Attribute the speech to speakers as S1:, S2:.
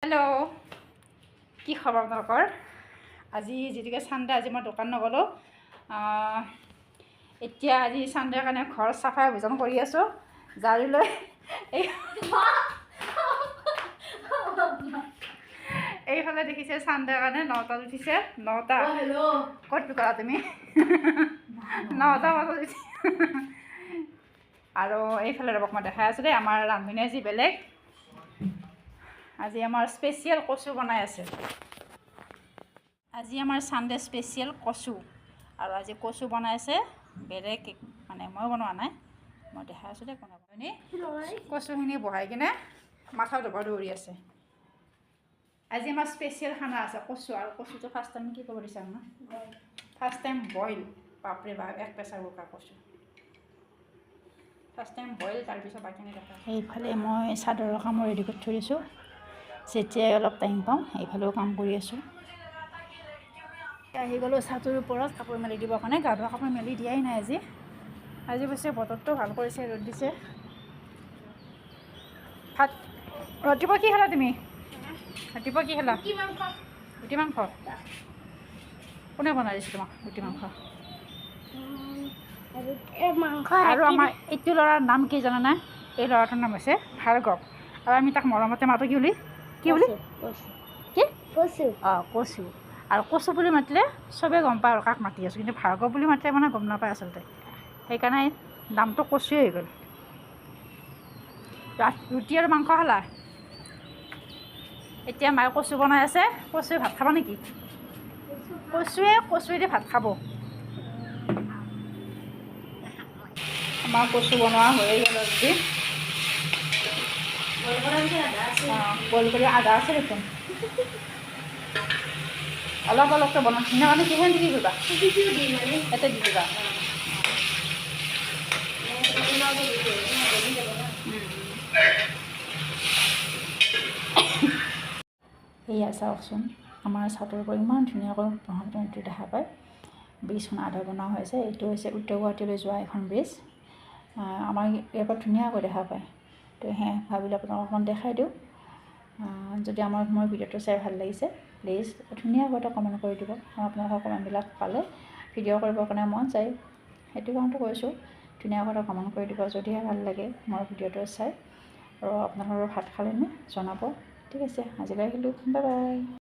S1: Hello' কি খবৰ আপোনালোকৰ? আজি যিহেতুকে ছানডে, আজি মই দোকান নগ'লোঁ। এতিয়া আজি ছানডেৰ কাৰণে ঘৰ চাফাই অভিযান কৰি আছোঁ। ঝাৰু লৈ এইফালে দেখিছে ছানডেৰ কাৰণে 9টাত উঠিছে। 9টা ক'ত কৰা তুমি 9টা বজাত উঠি আৰু এইফালে ৰ'বক মই দেখাই আছোঁ দেই। আমাৰ ৰান্ধনী আজি বেলেগ। আজি আমাৰ স্পেচিয়েল কচু বনাই আছে। আজি আমাৰ ছানডে স্পেচিয়েল কচু, আৰু আজি কচু বনাই আছে বেলেগ, মানে মই বনোৱা নাই, মই দেখাই আছোঁ দেই। কোনে কচুখিনি বহাই কিনে মাথা ধুব দৌৰি আছে। আজি আমাৰ স্পেচিয়েল খানা আছে কচু, আৰু কচুটো ফাৰ্ষ্ট টাইম কি ক'ব দিছে আমাক, ফাৰ্ষ্ট টাইম বইল। বাপৰে বাপ, এক প্ৰেছাৰ কুকাৰ কচু ফাৰ্ষ্ট টাইম বইল, তাৰপিছত বাকীখিনি দেখা। এইফালে মই চাদৰৰ কাম ৰেডি কৰি থৈ দিছোঁ। যেতিয়াই অলপ টাইম পাওঁ এইফালেও কাম কৰি আছোঁ। আহি গ'লোঁ ছাদৰ ওপৰত কাপোৰ মেলি দিবৰ কাৰণে। গা ধোৱা কাপোৰ মেলি দিয়াই নাই আজি। আজি পিছে বতৰটো ভাল কৰিছে, ৰ'দ দিছে। ভাত ৰাতিপুৱা কি খালা তুমি? ৰাতিপুৱা কি খালা? ৰুটি মাংস। কোনে বনাই দিছে তোমাক ৰুটি মাংস? আৰু আমাৰ এইটো ল'ৰাৰ নাম কি জানানে? এই ল'ৰাটোৰ নাম হৈছে ভাৰ্গৱ, আৰু আমি তাক মৰমতে মাতোঁ কি বুলি? কি বুলি? কি? কচু। অঁ, কচু। আৰু কচু বুলি মাতিলে চবেই গম পায় আৰু কাক মাতি আছোঁ, কিন্তু ভাৰ্গৱ বুলি মাতিলে মানে গম নাপায় আচলতে। সেইকাৰণে নামটো কচুৱে হৈ গ'ল। ৰুটি আৰু মাংস খালা? এতিয়া মায়ে কচু বনাই আছে। কচুৱে ভাত খাবা নেকি? কচুৱেদি ভাত খাব। আমাৰ কচু বনোৱা হৈয়ে গ'ল আজি। বইল কৰি আদা আছে দেখোন। অলপ অলপকৈ বনাম মানে কিহে দি দিবা? ইয়াতে দি দিবা। সেয়া চাওকচোন, আমাৰ চাদৰ পৰা ইমান ধুনীয়াকৈ ব্ৰহ্মপুত্ৰটো দেখা পায়। ব্ৰিজখন আধা বনোৱা হৈছে। এইটো হৈছে উত্তৰ গুৱাহাটীলৈ যোৱা এখন ব্ৰিজ। আমাৰ ইয়াৰ পৰা ধুনীয়াকৈ দেখা পায়। তো ভাবিলোঁ আপোনাক অকণমান দেখাই দিওঁ। যদি আমাৰ মোৰ ভিডিঅ'টো চাই ভাল লাগিছে, প্লিজ ধুনীয়াকৈ এটা কমেণ্ট কৰি দিব। আপোনালোকৰ কমেণ্টবিলাক পালে ভিডিঅ' কৰিবৰ কাৰণে মন যায়, সেইটো কাৰণতে কৈছোঁ। ধুনীয়াকৈ এটা কমেণ্ট কৰি দিব যদিহে ভাল লাগে মোৰ ভিডিঅ'টো চাই। আৰু আপোনালোকৰ ভাত খালেনে জনাব। ঠিক আছে, আজিলৈ আহিলোঁ, বাই বাই।